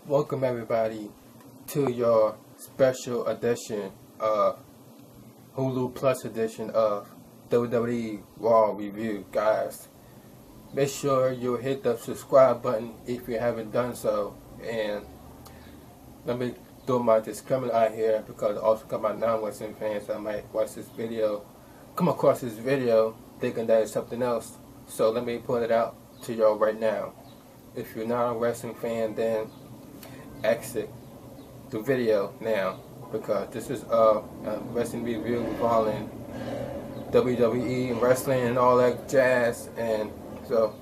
Welcome everybody to your special edition, Hulu Plus edition of WWE Raw Review, guys. Make sure you hit the subscribe button if you haven't done so, and let me do my disclaimer out here because I also got my non-wrestling fans that might watch this video, come across this video thinking that it's something else. So let me put it out to y'all right now. If you're not a wrestling fan, then exit the video now, because this is a wrestling review involving WWE and wrestling and all that jazz. And so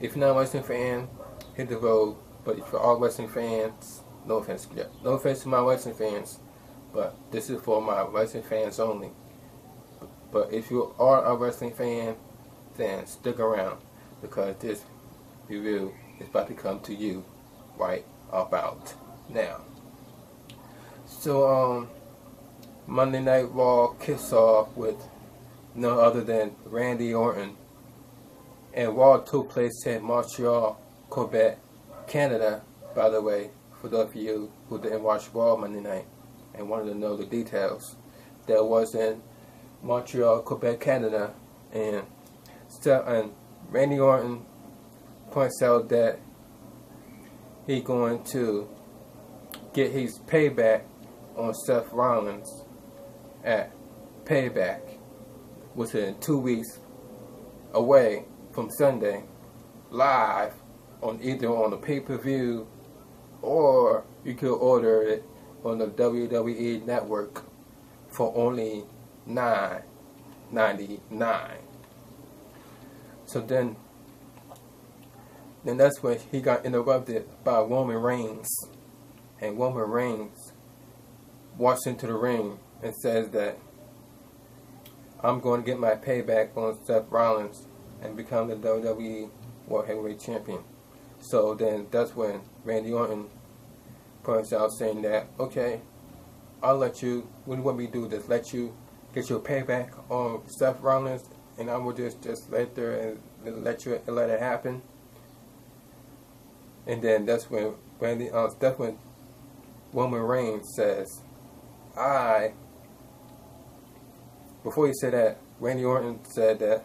if you're not a wrestling fan, hit the road. But if you're all wrestling fans, no offense to my wrestling fans, but this is for my wrestling fans only. But if you are a wrestling fan, then stick around, because this review is about to come to you right about now. So Monday Night Raw kicks off with no other than Randy Orton, and Raw took place in Montreal, Quebec, Canada. By the way, for those of you who didn't watch Raw Monday night and wanted to know the details, that was in Montreal, Quebec, Canada. And Randy Orton points out that he's going to get his payback on Seth Rollins at Payback, which is 2 weeks away from Sunday, live on either on the pay-per-view, or you could order it on the WWE Network for only $9.99. So then that's when he got interrupted by Roman Reigns, and Roman Reigns walks into the ring and says that I'm going to get my payback on Seth Rollins and become the WWE World Heavyweight Champion. So then that's when Randy Orton points out, saying that, okay, I'll let you, what do you want me to do this? Let you get your payback on Seth Rollins, and I will just let there and let it happen. And then that's when Roman Reigns says, before he said that, Randy Orton said that,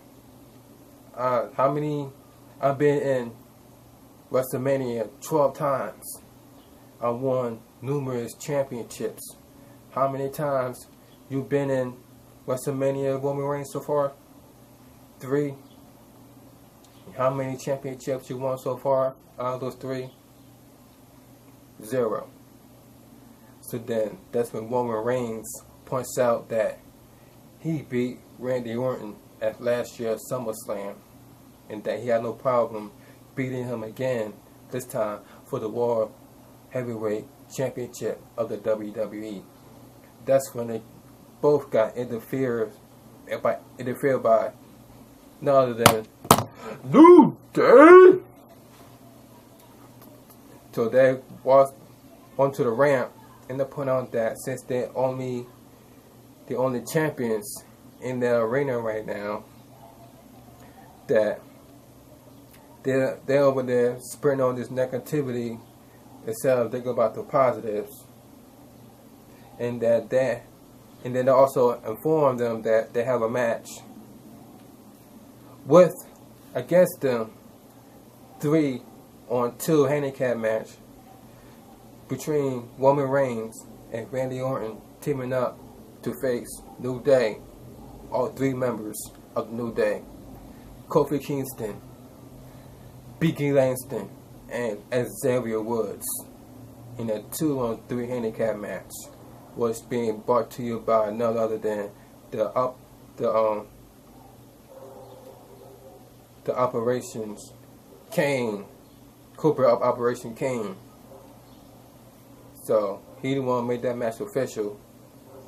I've been in WrestleMania 12 times. I won numerous championships. How many times you been in WrestleMania, Roman Reigns, so far? 3. How many championships you won so far out of those 3? 0. So then that's when Roman Reigns points out that he beat Randy Orton at last year's SummerSlam, and that he had no problem beating him again, this time for the World Heavyweight Championship of the WWE. That's when they both got interfered by none other than New Day. So they walked onto the ramp, and they point out that since they're the only champions in the arena right now, that they're over there spreading on this negativity instead of thinking about the positives, and then they also inform them that they have a match against them 3-on-2 handicap match between Roman Reigns and Randy Orton, teaming up to face New Day, all 3 members of New Day, Kofi Kingston, Becky Langston, and Xavier Woods, in a 2-on-3 handicap match, was being brought to you by none other than the Operations Kane, Cooper of Operation Kane. So he the one who made that match official.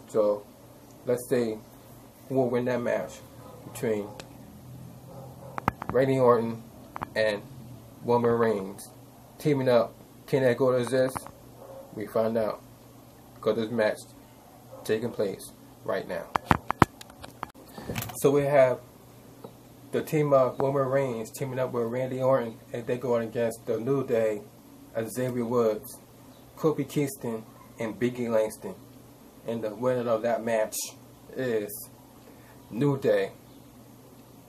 So let's see who will win that match between Randy Orton and Roman Reigns teaming up. Can that go to exist? We find out, because this match taking place right now. So we have the team of Roman Reigns teaming up with Randy Orton, and they going against the New Day, Xavier Woods. Kofi Kingston and Biggie Langston. And the winner of that match is New Day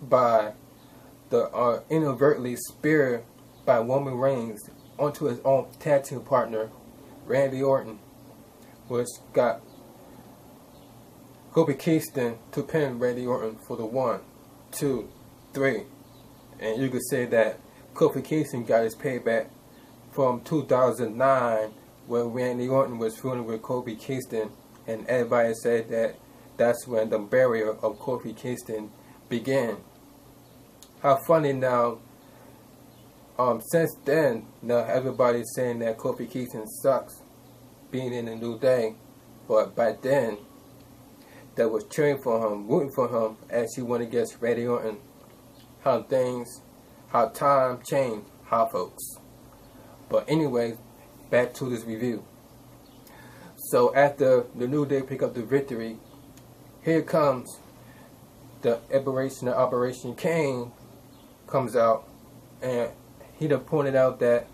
by the inadvertently spear by Roman Reigns onto his own tag team partner, Randy Orton, which got Kofi Kingston to pin Randy Orton for the 1, 2, 3. And you could say that Kofi Kingston got his payback from 2009 when Randy Orton was feuding with Kofi Kingston, and everybody said that that's when the barrier of Kofi Kingston began. How funny now, since then, now everybody's saying that Kofi Kingston sucks being in the New Day, but back then, that was cheering for him, rooting for him as he went against Randy Orton. How time changed, how folks. But anyway, back to this review. So after the New Day pick up the victory, here comes the aberration of Operation Kane comes out, and he done pointed out that,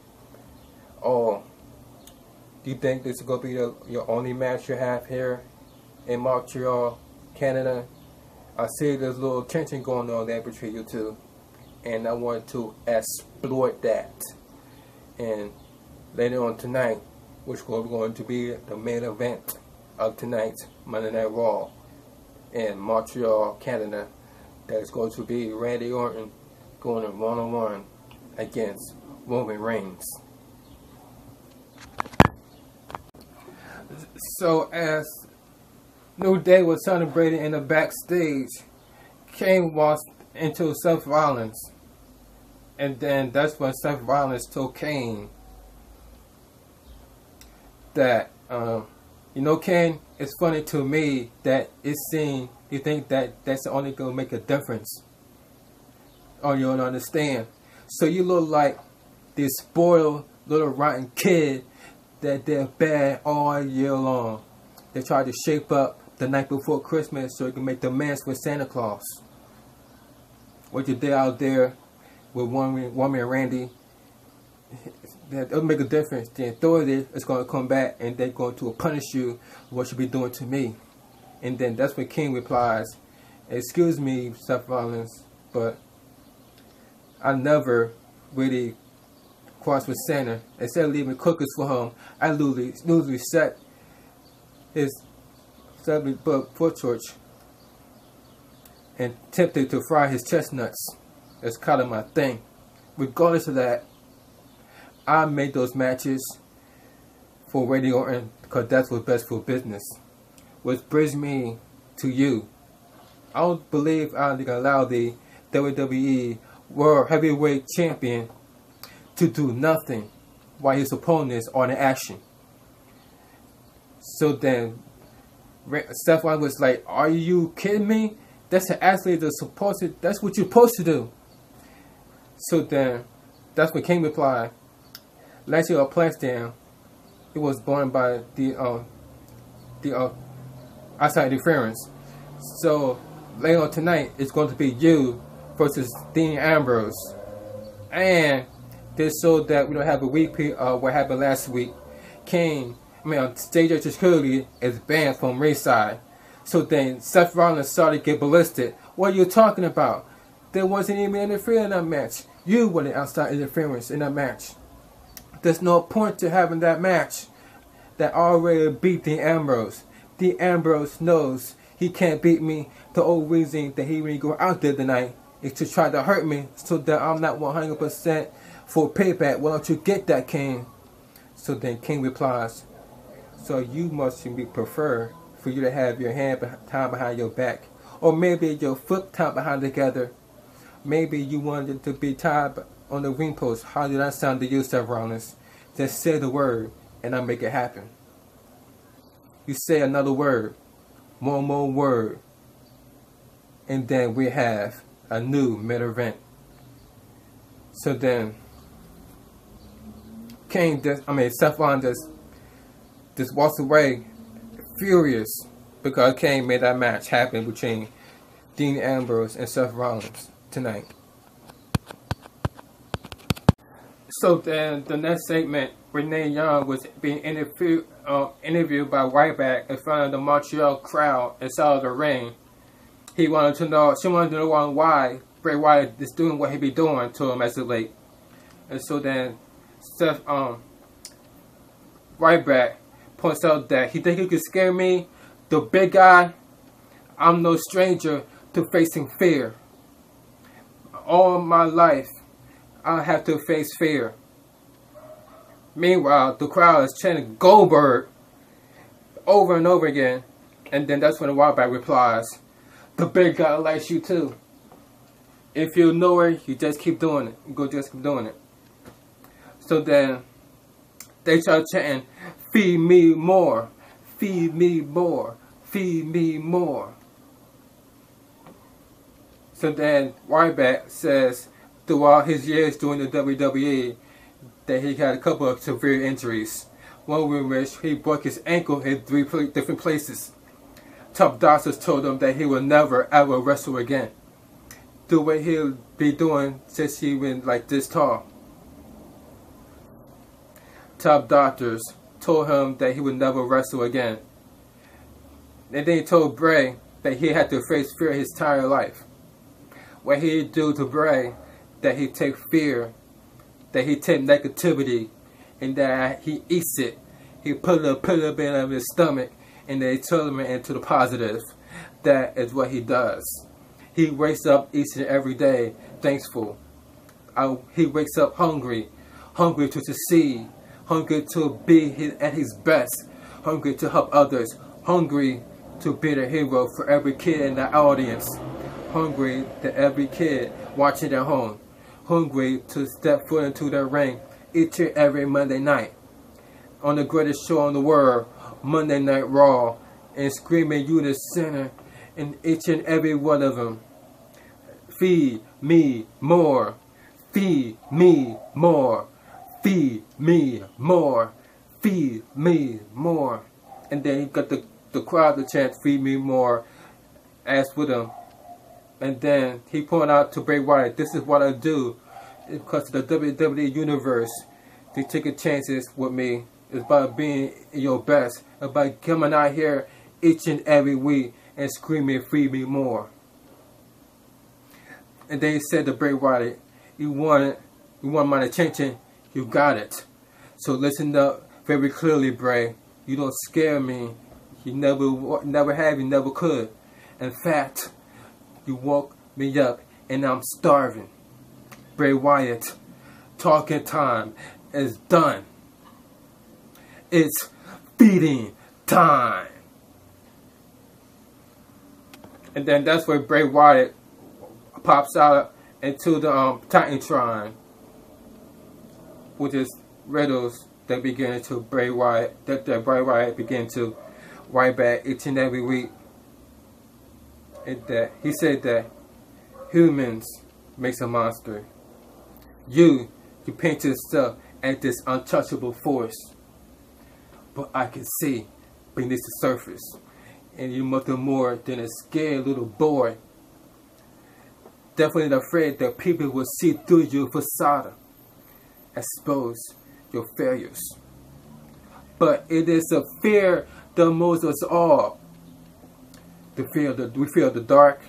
oh, do you think this is going to be your only match you have here in Montreal, Canada? I see there's a little tension going on there between you two, and I want to exploit that. And later on tonight, which is going to be the main event of tonight's Monday Night Raw in Montreal, Canada, that is going to be Randy Orton going in one-on-one against Roman Reigns. So as New Day was celebrating in the backstage, Kane walked into Seth Rollins, and then that's when Seth Rollins told Kane that, you know, Kane, it's funny to me that it seems you think that that's only going to make a difference. Oh, you don't understand. So you look like this spoiled little rotten kid that they're bad all year long. They try to shape up the night before Christmas so you can make demands for Santa Claus. What you did out there with Woman and Randy, that'll make a difference. The authority is going to come back and they're going to punish you for what you be doing to me. And then that's when King replies, excuse me, Seth Rollins, but I never really crossed with Santa. Instead of leaving cookies for him, I literally set his 7-book foot church and tempted to fry his chestnuts. That's kind of my thing. Regardless of that, I made those matches for Randy Orton because that's what's best for business. Which brings me to you. I don't believe I'm going to allow the WWE World Heavyweight Champion to do nothing while his opponents are in action. So then Seth Rollins was like, are you kidding me? That's that's what you're supposed to do. So then that's when King replied, let's see our plans down. It was born by the outside interference. So later on tonight, it's going to be you versus Dean Ambrose. And this so that we don't have a repeat of what happened last week. Stage security is banned from ringside. So then Seth Rollins started to get ballistic. What are you talking about? There wasn't even interference in that match. You were the outside interference in that match. There's no point to having that match that already beat Dean Ambrose. Dean Ambrose knows he can't beat me. The only reason that he really go out there tonight is to try to hurt me so that I'm not 100% for payback. Why don't you get that, King? So then King replies, so you must be prefer for you to have your hand tied behind your back, or maybe your foot tied behind together. Maybe you wanted to be tied on the ring post. How did that sound to you, Seth Rollins? Just say the word and I'll make it happen. You say another word, one more word, and then we have a new main event. So then Seth Rollins just walks away furious because Kane made that match happen between Dean Ambrose and Seth Rollins tonight. So then the next segment, Renee Young was being interviewed by Ryback in front of the Montreal crowd inside of the ring. She wanted to know why Bray Wyatt is doing what he be doing to him as of late. And so then Ryback points out that he think he could scare me, the big guy. I'm no stranger to facing fear. All my life, I have to face fear. Meanwhile, the crowd is chanting Goldberg over and over again. And then that's when the Ryback replies, the big guy likes you too. If you know it, you just keep doing it. You go just keep doing it. So then they start chanting, feed me more, feed me more, feed me more. So then Ryback says throughout his years doing the WWE that he had a couple of severe injuries. One in which he broke his ankle in 3 different places. Top doctors told him that he will never ever wrestle again. The way he'll be doing since he went like this tall. Top doctors told him that he would never wrestle again. And then he told Bray that he had to face fear his entire life. What he'd do to Bray, that he'd take fear, that he'd take negativity, and that he eats it. He put a little bit of his stomach, and they turn him into the positive. That is what he does. He wakes up each and every day thankful. He wakes up hungry, hungry to succeed, hungry to be at his best, hungry to help others, hungry to be the hero for every kid in the audience, hungry to every kid watching at home, hungry to step foot into the ring each and every Monday night on the greatest show in the world, Monday Night Raw, and screaming you the center in each and every one of them. Feed me more. Feed me more. Feed me more. Feed me more. And then he got the crowd to chant, feed me more, as with him. And then he pointed out to Bray Wyatt, this is what I do. Because of the WWE Universe, they taking chances with me. It's about being your best. About coming out here each and every week and screaming, feed me more. And they said to Bray Wyatt, you want my attention, you got it. So listen up very clearly, Bray. You don't scare me. You never have, you never could. In fact, you woke me up and I'm starving. Bray Wyatt, talking time is done. It's feeding time. And then that's where Bray Wyatt pops out into the Titantron, which is riddles that begin to Bray Wyatt, that Bray Wyatt begin to write back each and every week. And that he said that humans makes a monster. You paint yourself as this untouchable force, but I can see beneath the surface, and you're nothing more than a scared little boy. Definitely afraid that people will see through your facade, expose your failures. But it is a fear that moves us all. We fear the dark.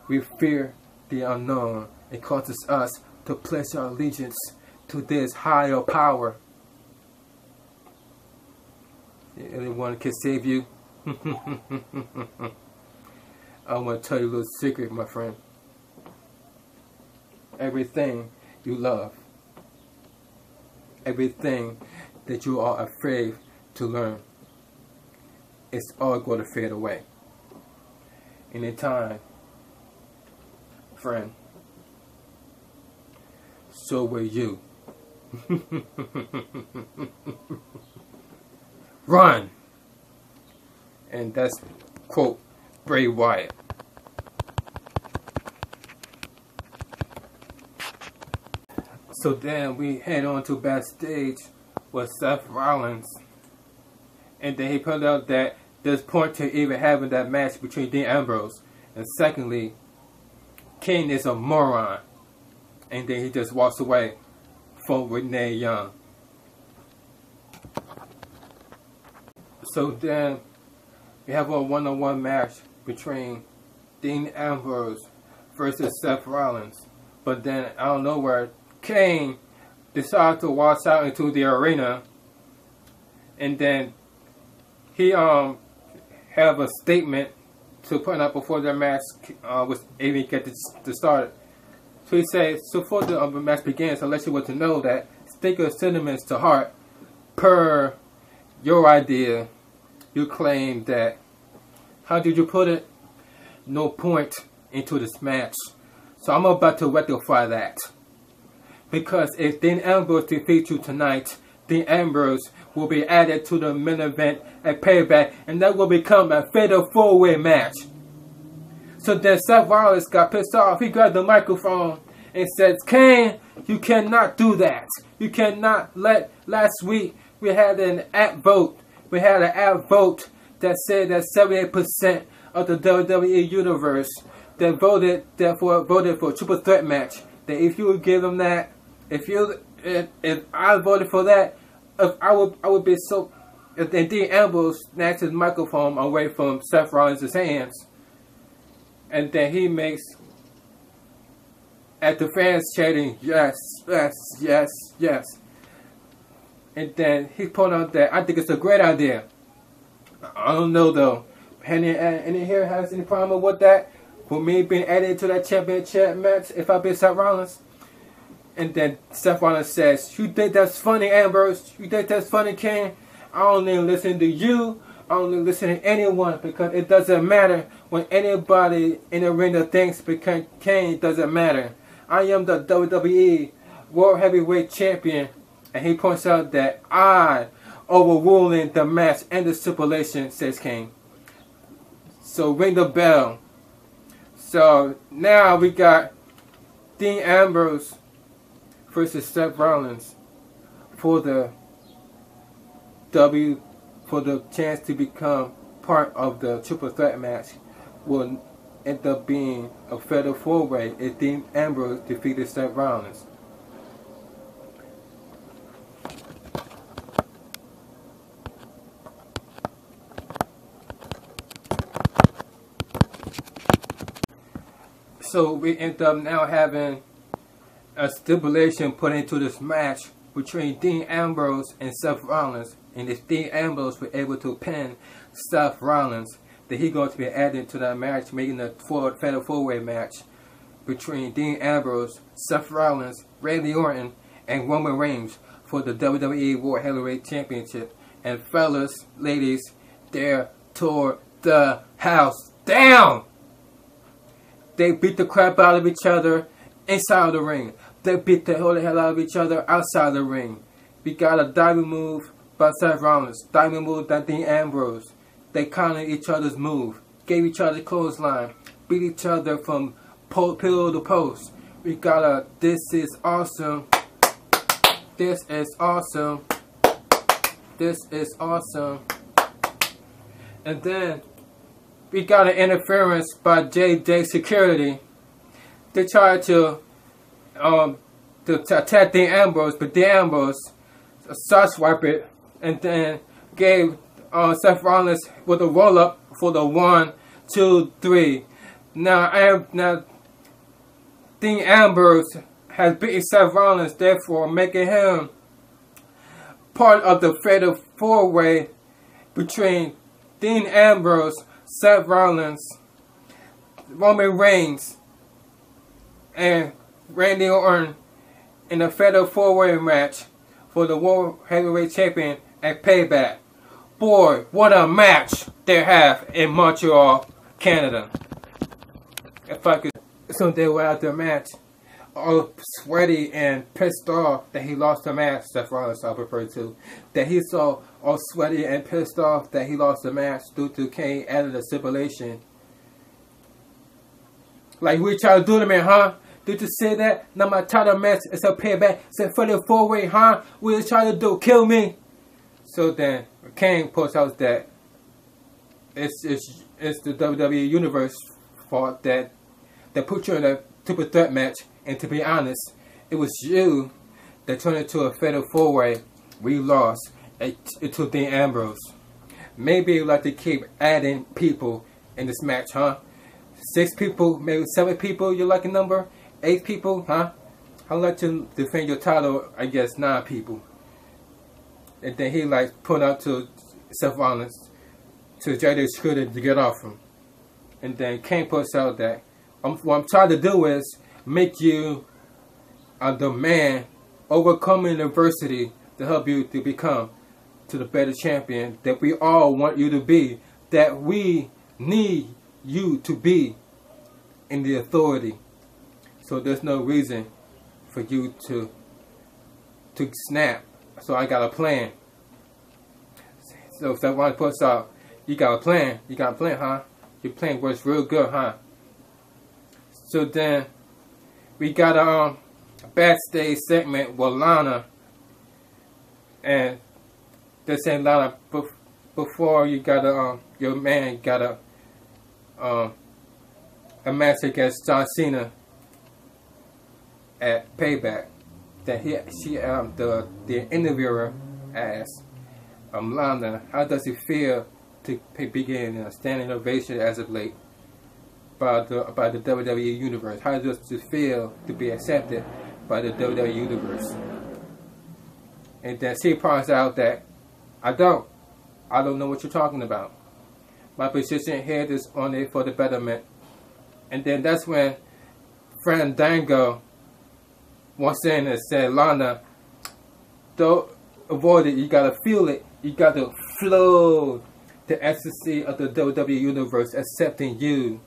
We fear the unknown. It causes us to pledge our allegiance to this higher power. Anyone can save you? I want to tell you a little secret, my friend. Everything you love, everything that you are afraid to learn, it's all going to fade away. Anytime, friend, so will you. Run! And that's, quote, Bray Wyatt. So then we head on to backstage with Seth Rollins. And then he pointed out that there's point to even having that match between Dean Ambrose. And secondly, Kane is a moron. And then he just walks away for Renee Young. So then we have a one-on-one match between Dean Ambrose versus Seth Rollins. But then out of nowhere, Kane decided to walk out into the arena, and then he have a statement to put up before the match was even get to start. So he says, so before the match begins, I'll let you want to know that take your sentiments to heart. Per your idea, you claim that, how did you put it? No point into this match. So I'm about to rectify that. Because if Dean Ambrose defeats you tonight, Dean Ambrose will be added to the main event at Payback, and that will become a fatal four-way match. So then Seth Rollins got pissed off. He grabbed the microphone and said, Kane, you cannot do that. You cannot let, last week we had an app vote. We had an app vote that said that 78% of the WWE universe that voted for a triple threat match. That if you would give them that, if I voted for that, I would be so. And Dean Ambrose snatched his microphone away from Seth Rollins' hands, and then he makes, at the fans chanting yes, yes, yes, yes, and then he pointed out that I think it's a great idea. I don't know though. Any here has any problem with that? For me being added to that championship match if I beat Seth Rollins? And then Seth Rollins says, you think that's funny, Ambrose? You think that's funny, Kane? I don't even listen to you. I don't even listen to anyone, because it doesn't matter when anybody in the ring thinks, because Kane doesn't matter. I am the WWE World Heavyweight Champion. And he points out that I overruling the match and the stipulation, says Kane. So ring the bell. So now we got Dean Ambrose versus Seth Rollins for the chance to become part of the triple threat match. Will end up being a fatal four-way if Dean Ambrose defeated Seth Rollins. So we end up now having a stipulation put into this match between Dean Ambrose and Seth Rollins. And if Dean Ambrose were able to pin Seth Rollins, then he's going to be added to that match, making a fatal four-way match between Dean Ambrose, Seth Rollins, Randy Orton, and Roman Reigns for the WWE World Heavyweight Championship. And fellas, ladies, they tore the house down. They beat the crap out of each other inside of the ring. They beat the hell out of each other outside the ring. We got a diving move by Seth Rollins. Diving move by Dean Ambrose. They countered each other's move. Gave each other clothesline. Beat each other from pillow to post. We got a this is awesome. This is awesome. This is awesome. And then we got an interference by JJ Security. They tried to attack Dean Ambrose, but Dean Ambrose sideswiped it and then gave Seth Rollins with a roll up for the 1, 2, 3. Now Dean Ambrose has beaten Seth Rollins, therefore making him part of the fatal four-way between Dean Ambrose, Seth Rollins, Roman Reigns, and Randy Orton in a fatal four-way match for the World Heavyweight Champion at Payback. Boy, what a match they have in Montreal, Canada. If I could, so they were at their match, all sweaty and pissed off that he lost the match. Seth Rollins, I prefer to. That he saw all sweaty and pissed off that he lost the match due to Kane added a stipulation. Like, we try to do to me, huh? Did you say that? Now my title match is a Payback. It's a 44-way, huh? What you trying to do? Kill me? So then Kane points out that it's the WWE Universe fault that put you in a triple threat match. And to be honest, it was you They turned it to a fatal four-way. We lost it to Dean Ambrose. Maybe you'd like to keep adding people in this match, huh? 6 people, maybe 7 people, you like a number? 8 people, huh? I'd like to defend your title, I guess 9 people. And then he like put out to Seth Rollins, to JD Scooter to get off him. And then Kane puts out that what I'm trying to do is make you the man overcoming adversity to help you to become to the better champion that we all want you to be, that we need you to be in the authority. So there's no reason for you to snap. So I got a plan. So if someone puts out, you got a plan. You got a plan, huh? Your plan works real good, huh? So then we got a backstage segment with Lana, and they're saying Lana before you got your man got a match against John Cena at Payback. That the interviewer asked Lana, how does it feel to begin a standing ovation as of late by the WWE Universe? How does it feel to be accepted by the WWE Universe? And then she points out that I don't know what you're talking about. My position here is only for the betterment. And then that's when Fandango wants in and said, Lana, don't avoid it. You gotta feel it. You gotta flow the ecstasy of the WWE Universe accepting you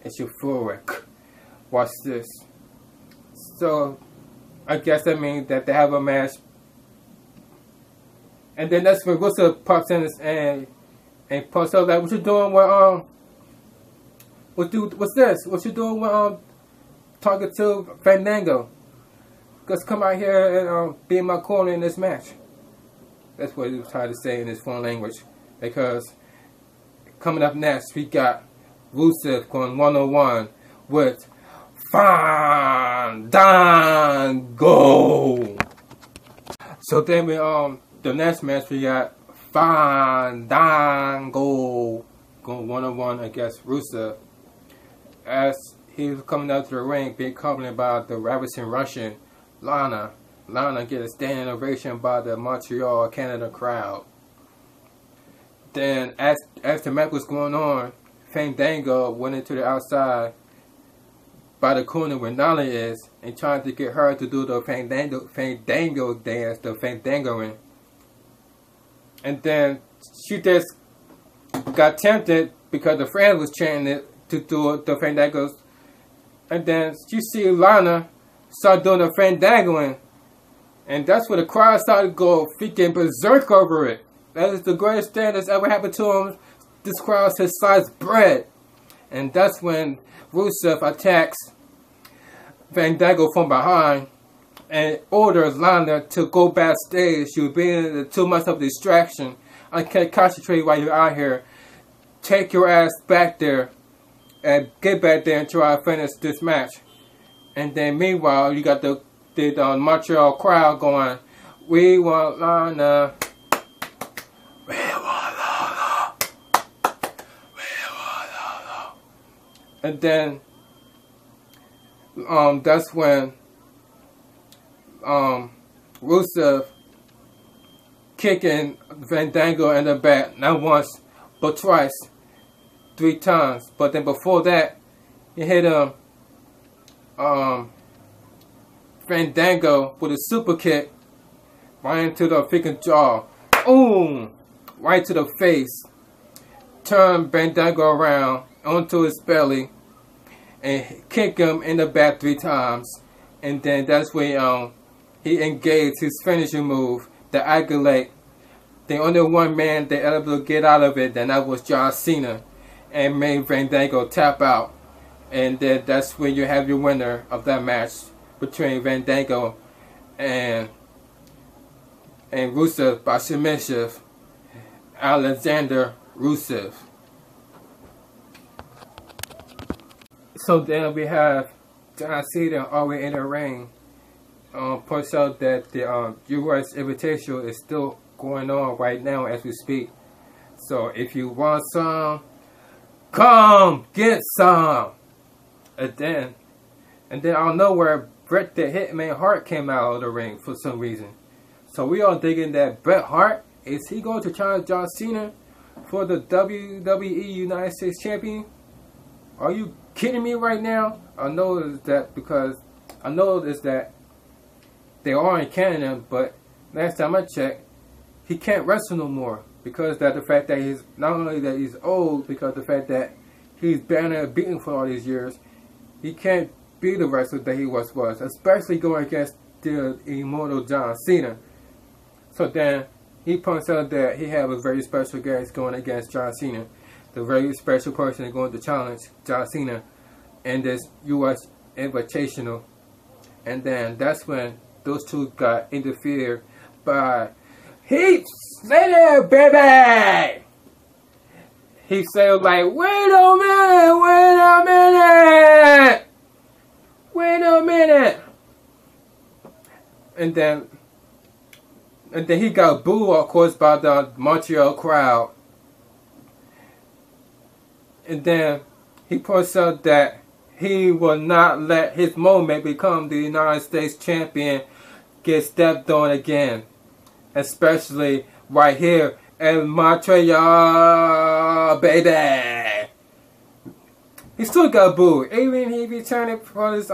as your forward. Watch this. So I guess that means that they have a match. And then that's when Rusev pops in and pops out like, what you doing with what's this? What you doing with talking to Fandango? Just come out here and be in my corner in this match. That's what he was trying to say in his foreign language. Because coming up next, we got Rusev going one-on-one with Fandango. So then we the next match we got Fandango going one-on-one against Rusev. As he was coming out to the ring, being complimented by the ravishing Russian Lana. Lana gets a standing ovation by the Montreal, Canada crowd. Then, as the match was going on, Fandango went into the outside by the corner where Nala is and tried to get her to do the Fandango dance, the Fandangoing. And then she just got tempted because the friend was chanting it to do the Fandangos. And then you see Lana start doing the Fandangoing. And that's where the crowd started to go freaking berserk over it. That is the greatest thing that's ever happened to him. This crowd says sliced bread. And that's when Rusev attacks Fandango from behind and orders Lana to go backstage. You're being too much of a distraction. I can't concentrate while you're out here. Take your ass back there and get back there and try to finish this match. And then meanwhile, you got the Montreal crowd going, we want Lana. We want Lana. We want Lana. And then that's when Rusev kicking Fandango in the back, not once but twice, 3 times. But then before that, he hit him Fandango with a super kick right into the freaking jaw. Boom! Right to the face. Turn Fandango around onto his belly and kick him in the back 3 times. And then that's when he engaged his finishing move, the Accolade. The only one man that able to get out of it, and that was John Cena, and made Fandango tap out. And then that's when you have your winner of that match between Fandango and Rusev by submission, Alexander Rusev. So then we have John Cena already in the ring, points out that the U.S. Invitational is still going on right now as we speak. So if you want some, come get some. And then out of nowhere, Bret the Hitman Hart came out of the ring for some reason. So we are thinking that Bret Hart, is he going to challenge John Cena for the WWE United States Champion? Are you kidding me right now? I know that because I noticed that they are in Canada, but last time I checked, he can't wrestle no more because that the fact that he's not only that he's old, because the fact that he's been beaten for all these years, he can't be the wrestler that he was, especially going against the immortal John Cena. So then he points out that he have a very special guest going against John Cena, the very special person going to challenge John Cena in this U.S. Invitational. And then that's when those two got interfered by Heath Slater, baby! He said like, wait a minute! And then he got booed, of course, by the Montreal crowd. And then he points out that he will not let his moment become the United States champion get stepped on again. Especially right here in Montreal, baby. He still got booed. Even he returned for his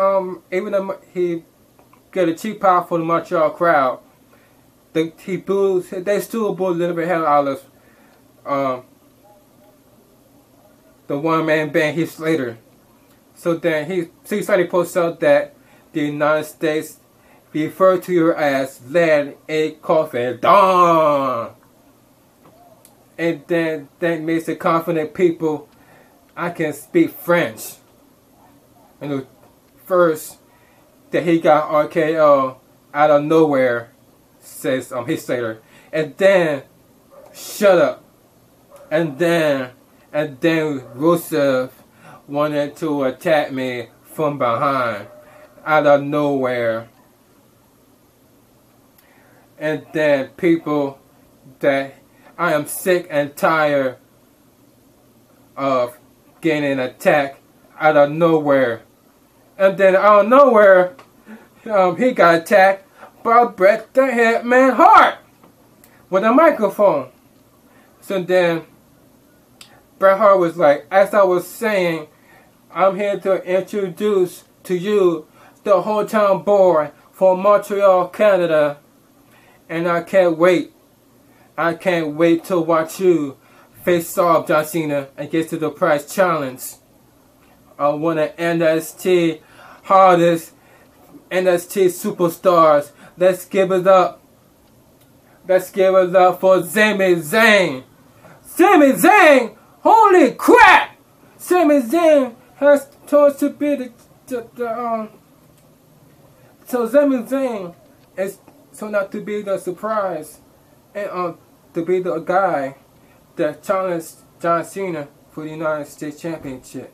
even though he got a cheap pop for the Montreal crowd. They still booed a little bit hell out of the one-man band Heath Slater. So then he started posts out that the United States refer to you as lead a coffin. Dawn. And then that makes the confident people, I can speak French. And the first that he got RKO out of nowhere, says Heath Slater. And then shut up. And then Rusev wanted to attack me from behind out of nowhere. And then people that I am sick and tired of getting attacked out of nowhere. And then out of nowhere, he got attacked by Bret the Hitman Hart with a microphone. So then Bret Hart was like, as I was saying, I'm here to introduce to you the hometown boy from Montreal, Canada. And I can't wait. I can't wait to watch you face off John Cena and get to the prize challenge. I want to NXT hardest NXT superstars. Let's give it up. Let's give it up for Sami Zayn. Sami Zayn! Holy crap! Sami Zayn has turned to be so Sami Zayn is so not to be the surprise and to be the guy that challenged John Cena for the United States Championship.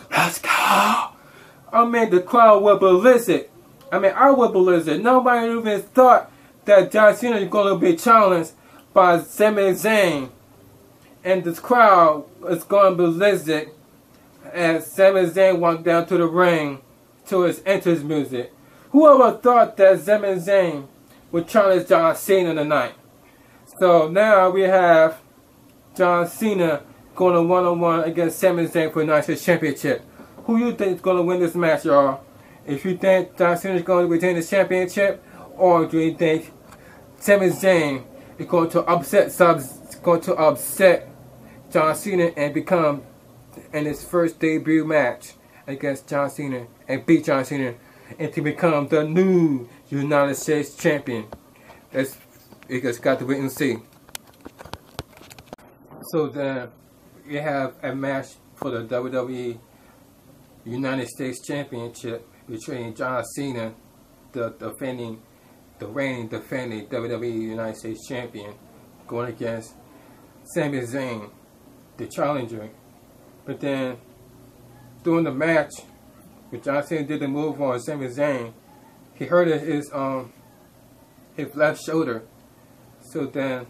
Let's go! I mean, the crowd went ballistic. I went ballistic. Nobody even thought that John Cena is going to be challenged by Sami Zayn. And this crowd is going ballistic as Sami Zayn walked down to the ring to his entrance music. Whoever thought that Sami Zayn would challenge John Cena tonight? So now we have John Cena going to one-on-one against Sami Zayn for the United States Championship. Who you think is going to win this match, y'all? If you think John Cena is going to retain the championship, or do you think Sami Zayn is going to upset John Cena and become in his first debut match against John Cena and beat John Cena and to become the new United States champion? You just got to wait and see. So then we have a match for the WWE United States Championship between John Cena, the reigning defending WWE United States Champion, going against Sami Zayn, the challenger. But then during the match, when John Cena did the move on Sami Zayn, he hurt his left shoulder. So then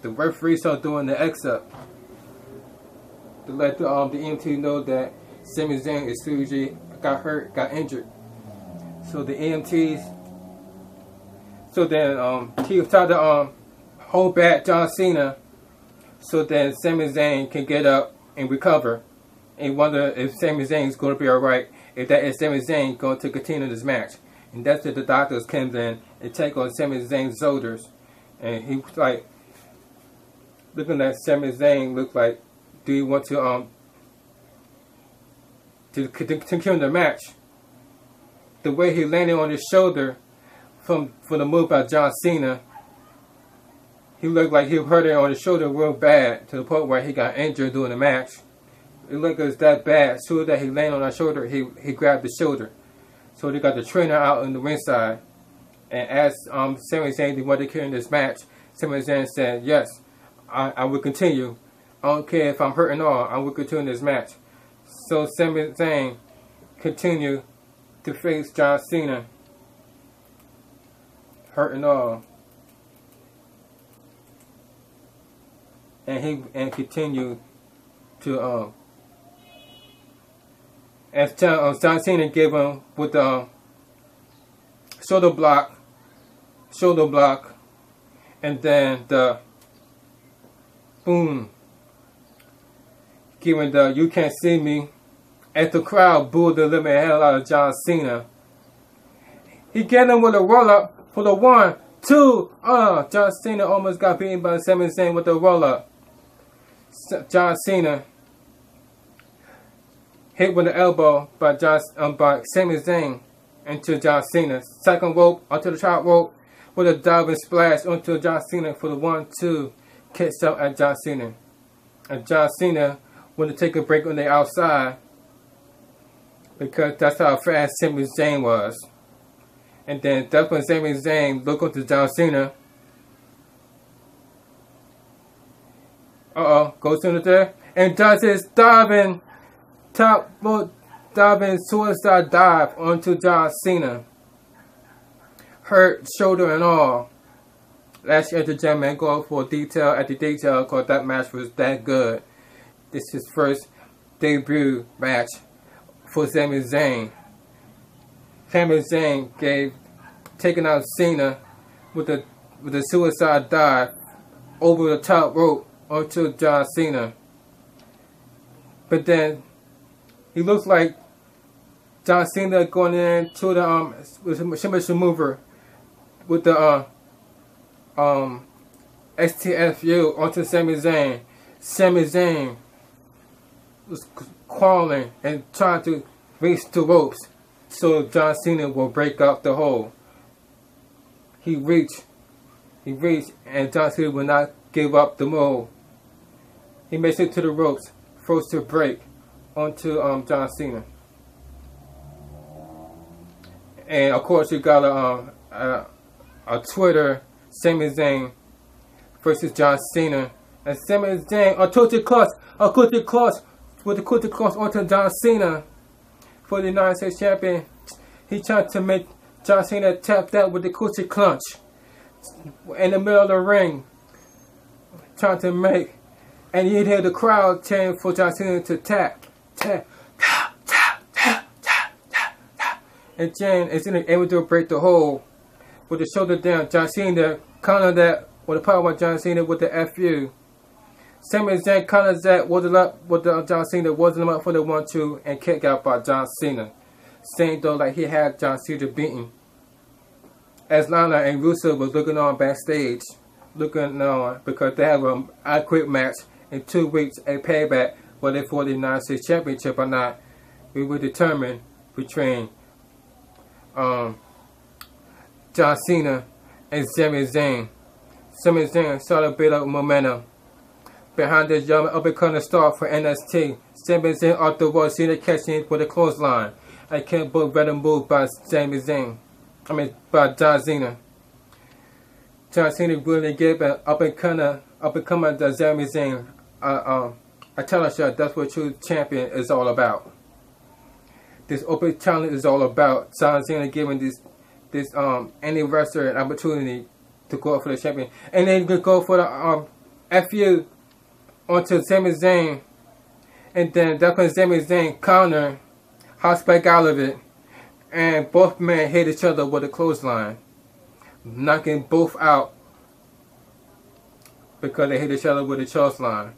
the referee started doing the X-up to let the EMT know that Sami Zayn is seriously got hurt, got injured. So the EMTs, so then he tried to hold back John Cena, so then Sami Zayn can get up and recover, and wonder if Sami Zayn is going to be alright, if that is Sami Zayn going to continue this match. And that's when the doctors came in and take on Sami Zayn's shoulders, and he was like looking at Sami Zayn, looked like, do you want to continue the match? The way he landed on his shoulder from the move by John Cena, he looked like he hurt it on his shoulder real bad, to the point where he got injured during the match. It looked like it was that bad. So that he landed on his shoulder, he grabbed the shoulder. So they got the trainer out in the ringside, and asked Sami Zayn, do you want to carry in this match? Sami Zayn said, yes, I will continue. I don't care if I'm hurting or all, I will continue this match. So Sami Zayn continued to face John Cena, hurting all, and he continued to as John Cena gave him with the shoulder block, and then the boom, giving the "you can't see me," as the crowd booed the living hell out of John Cena. He get him with a roll up for the 1, 2. John Cena almost got beaten by Sami Zayn with the roll up. John Cena hit with the elbow by Sami Zayn into John Cena. Second rope onto the top rope with a diving splash onto John Cena for the 1, 2. Kicks out at John Cena. And John Cena wanted to take a break on the outside, because that's how fast Sami Zayn was. And then that's when Sami Zayn looked onto John Cena. Goes into there and does his diving suicide dive onto John Cena. Hurt shoulder and all. Last year, the gentleman go for detail after detail, because that match was that good. This is his first debut match for Sami Zayn. Sami Zayn taking out Cena with a suicide dive over the top rope onto John Cena. But then he looks like John Cena going into the submission mover with the STFU onto Sami Zayn. Sami Zayn was crawling and trying to reach the ropes so John Cena will break out the hole. He reached, and John Cena will not give up the move. He makes it to the ropes, forced to break onto John Cena. And of course, you got a Twitter, Sami Zayn versus John Cena. And Sami Zayn, a Coach with the Coach Cross onto John Cena for the United States Champion. He tried to make John Cena tap that with the Coach Clutch in the middle of the ring. Trying to make, and you'd hear the crowd chanting for John Cena to tap. And Jen is able to break the hole with the shoulder down. John Cena countered that with the power of John Cena with the FU. Sami Zayn counters that with the John Cena, wasn't him up for the 1, 2, and kick out by John Cena. Saying though like he had John Cena beaten. As Lana and Russo was looking on backstage, looking on because they have a quick match in 2 weeks, a payback, whether for the United States Championship or not. We will determine between John Cena and Sami Zayn. Sami Zayn started to build up momentum behind this young up-and-coming star for NXT. Sami Zayn off the wall, Cena catching with a clothesline. I can't believe better move by Sami Zayn. By John Cena. John Cena really gave an up-and-coming to Sami Zayn. I tell you, that's what true champion is all about. this open challenge is all about. John Cena giving this any wrestler an opportunity to go up for the champion, and then go for the FU onto Sami Zayn, and then that's when Sami Zayn counter, hops back out of it, and both men hit each other with a clothesline, knocking both out because they hit each other with a clothesline.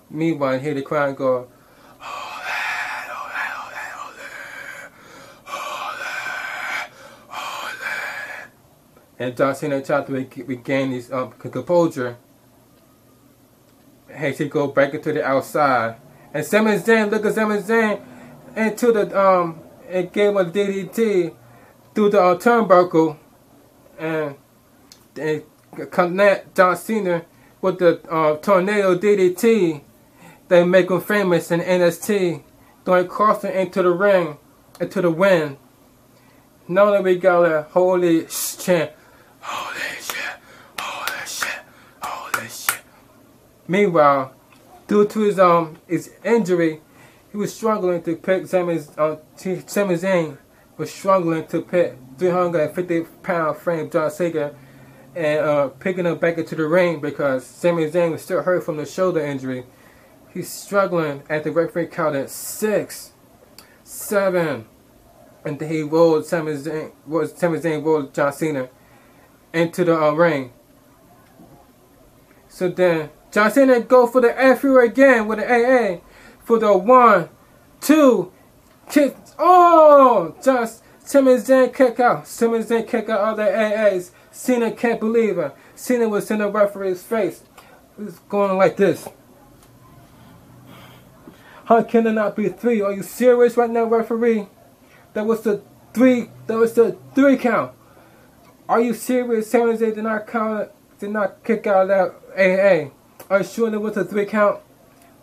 Meanwhile, you hear the crowd go, and John Cena tried to regain his composure. Hey, she go back into the outside, and Sami Zayn, look at Sami Zayn into the and gave him a DDT through the turnbuckle, and connect John Cena with the tornado DDT. They make him famous in NXT, going crossing into the ring, into the wind. Now that we got a holy shit, holy shit, holy shit, holy shit. Meanwhile, due to his injury, he was struggling to pick Sami Zayn was struggling to pick 350-pound frame John Cena and picking him back into the ring because Sami Zayn was still hurt from the shoulder injury. He's struggling at the referee counted 6, 7, and then he rolled Sami Zayn rolled John Cena into the ring. So then John Cena go for the FU again with the AA for the 1, 2, kick. Oh, Sami Zayn kick out. Sami Zayn kick out all the AAs. Cena can't believe it. Cena was in the referee's face. He was going like this. How can it not be 3? Are you serious right now, referee? That was the 3. That was the 3 count. Are you serious? Sami Zayn did not kick out that AA. Are you sure there was a 3 count?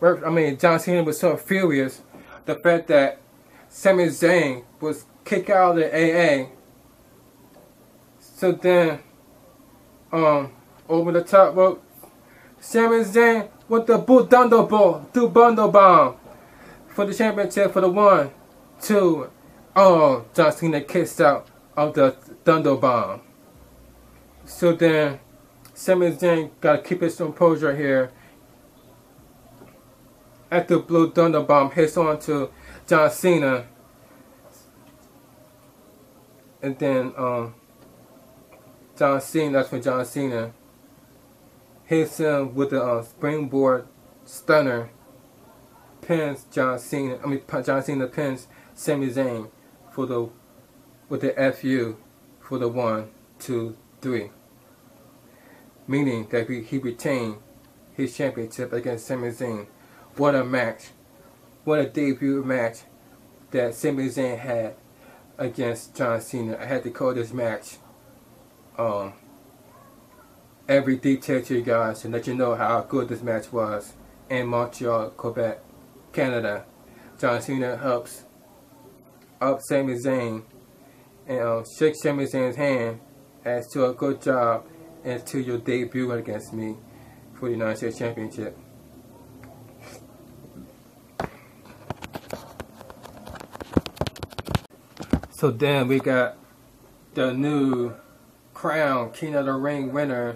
I mean, John Cena was so furious. The fact that Sami Zayn was kicked out of the AA. So then, over the top rope, Sami Zayn with the Bundle Bomb for the championship for the 1, 2. Oh, John Cena kicks out of the Thunder Bomb. So then, Sami Zayn gotta keep his composure here. After Blue Thunder Bomb hits on to John Cena, and then that's when John Cena hits him with the springboard stunner, pins John Cena. John Cena pins Sami Zayn with the FU for the 1, 2, 3. Meaning that he retained his championship against Sami Zayn. What a match. What a debut match that Sami Zayn had against John Cena. I had to call this match every detail to you guys and let you know how good this match was in Montreal, Quebec, Canada. John Cena helps up Sami Zayn and shakes Sami Zayn's hand as to a good job and to your debut against me for the United States Championship. So then we got the new crown King of the Ring winner,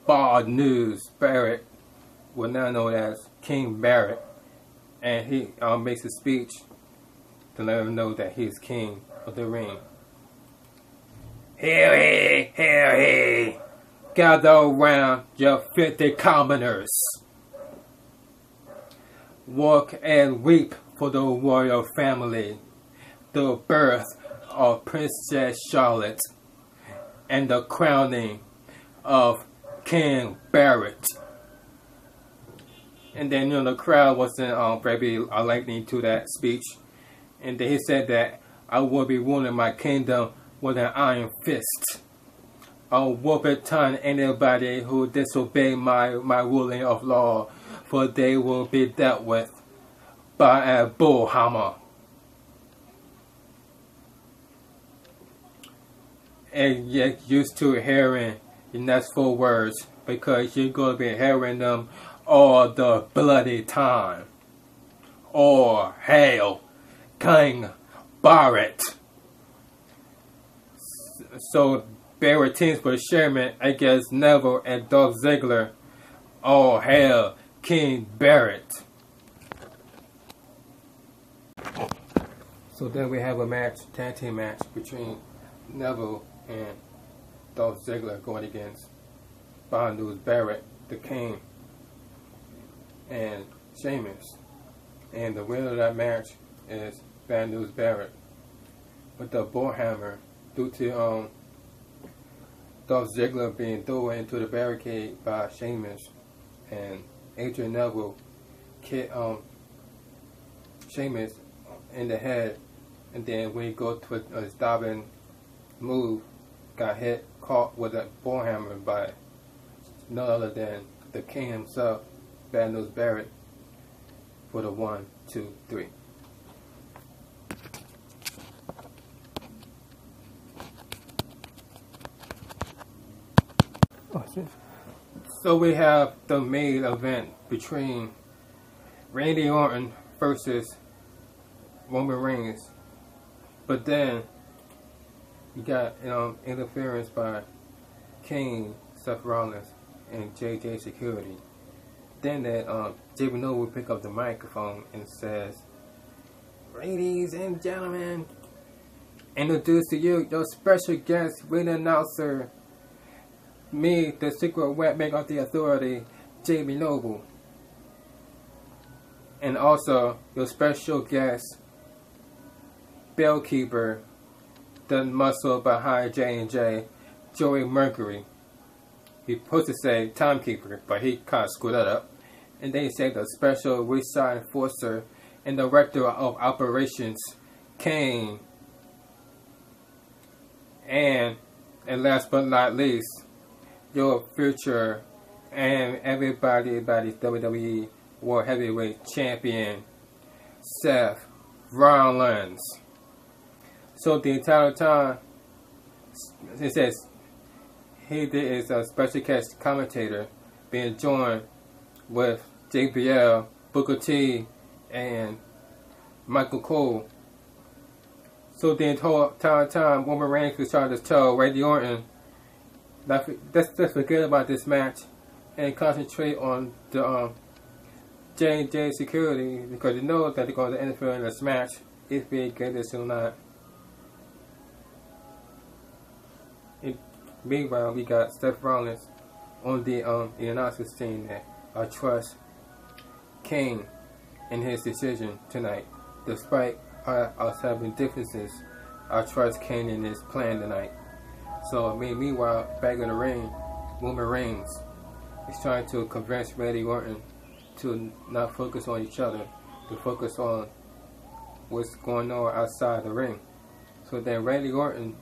Bald News Barrett, well now known as King Barrett, and he makes a speech to let him know that he's King of the Ring. Hear ye, gather around your 50 commoners. Walk and weep for the royal family, the birth of Princess Charlotte, and the crowning of King Barrett. And then, the crowd wasn't very lightning to that speech. And then he said that I will be ruling my kingdom with an iron fist. I'll whoop it on anybody who disobey my ruling of law, for they will be dealt with by a bullhammer. And you're used to hearing the next 4 words because you're going to be hearing them all the bloody time. Or hail King Barrett. So Barrett teams with Sherman against Neville and Dolph Ziggler. All hail King Barrett. So then we have a match, tag team match between Neville and Dolph Ziggler going against Bad News Barrett, the King, and Sheamus. And the winner of that match is Bad News Barrett with the bullhammer due to Dolph Ziggler being thrown into the barricade by Sheamus, and Adrian Neville hit Sheamus in the head, and then when he go to a stopping move, got caught with a bullhammer by none other than the King himself, Bad News Barrett, for the 1, 2, 3. So we have the main event between Randy Orton versus Roman Reigns, but then you got interference by Kane, Seth Rollins, and JJ Security. Then that JB Noble will pick up the microphone and says, "Ladies and gentlemen, introduce to you your special guest, ring announcer, me, the secret weapon of the Authority, JB Noble. And also your special guest, bellkeeper, the muscle behind J&J, Joey Mercury." He's supposed to say timekeeper, but he kind of screwed that up. And then he said the special ringside enforcer and director of operations, Kane. And last but not least, your future and everybody's WWE World Heavyweight Champion, Seth Rollins. So the entire time, it says he is a special guest commentator, being joined with JBL, Booker T, and Michael Cole. So the entire time, Roman Reigns was trying to tell Randy Orton, let's just forget about this match and concentrate on the J&J Security, because you know that they're going to interfere in this match if we get this or not. Meanwhile, we got Seth Rollins on the announcers saying that I trust Kane in his decision tonight. Despite us having differences, I trust Kane in his plan tonight. So, meanwhile, back in the ring, Roman Reigns is trying to convince Randy Orton to not focus on each other, to focus on what's going on outside the ring. So then Randy Orton,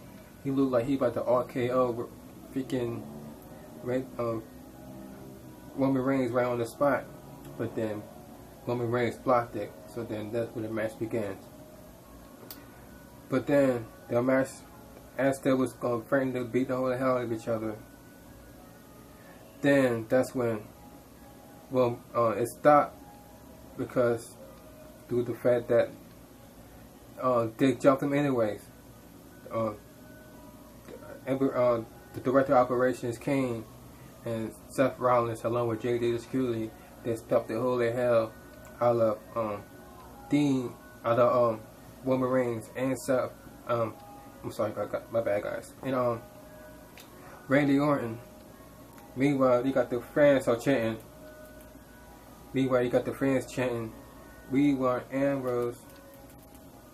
he looked like he about to RKO freaking Roman Reigns right on the spot, but then Roman Reigns blocked it. So then that's where the match begins. But then the match, as they was going threatening to beat the whole hell out of each other, then that's when it stopped, because due to the fact that they jumped him anyways. The director of operations, Kane, and Seth Rollins, along with JJ Security, they stopped the holy hell out of Roman Reigns and Seth. I'm sorry, my bad, guys. And Randy Orton. Meanwhile, you got the fans are chanting. "We want Ambrose.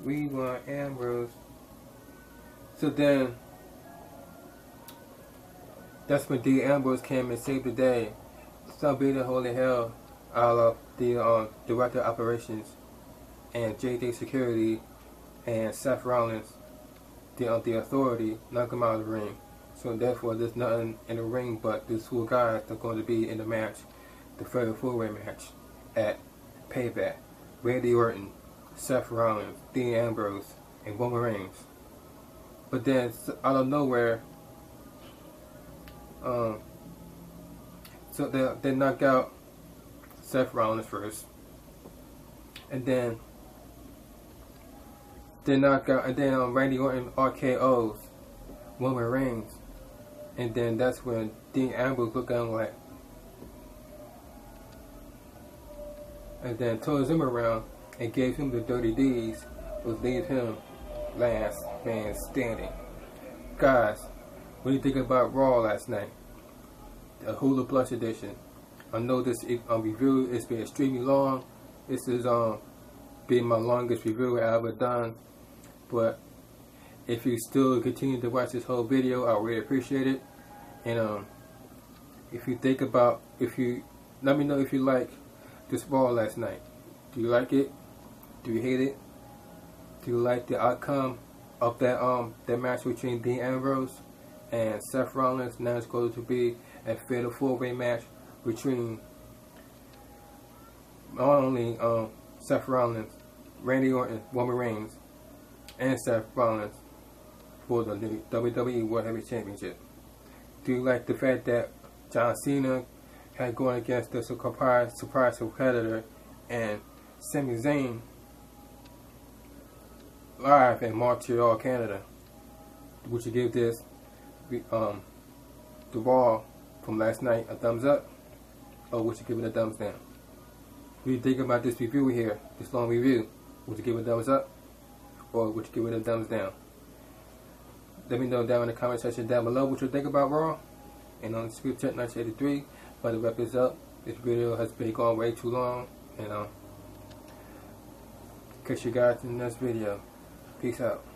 We want Ambrose." So then, that's when Dean Ambrose came and saved the day. So beat the holy hell out of the director of operations and JJ Security and Seth Rollins, the Authority, knock him out of the ring. So therefore, there's nothing in the ring but these two guys that are going to be in the match, the fatal four-way match at Payback. Randy Orton, Seth Rollins, Dean Ambrose, and Roman Reigns. But then, out of nowhere, so they knock out Seth Rollins first, and then Then knockout, and then Randy Orton RKO's Roman Reigns, and then that's when Dean Ambrose looking like, and then turns him around and gave him the dirty deeds, would leave him last man standing. Guys, what do you think about Raw last night? The Hulu Plus edition. I know this review has been extremely long. This is being my longest review I've ever done. But if you still continue to watch this whole video, I really appreciate it. And if you think about, let me know if you like this Raw last night. Do you like it? Do you hate it? Do you like the outcome of that match between Dean Ambrose and Seth Rollins? Now it's going to be a fatal four-way match between not only Seth Rollins, Randy Orton, Roman Reigns, and Seth Rollins for the new WWE World Heavyweight Championship. Do you like the fact that John Cena had going against the surprise competitor and Sami Zayn live in Montreal, Canada? Would you give this the Raw from last night a thumbs up, or would you give it a thumbs down? What do you think about this review here, this long review? Would you give it a thumbs up, or would you give it a thumbs down? Let me know down in the comment section down below what you think about Raw. And on Script Chat 1983, but to wrap this up, this video has been going way too long, and catch you guys in the next video. Peace out.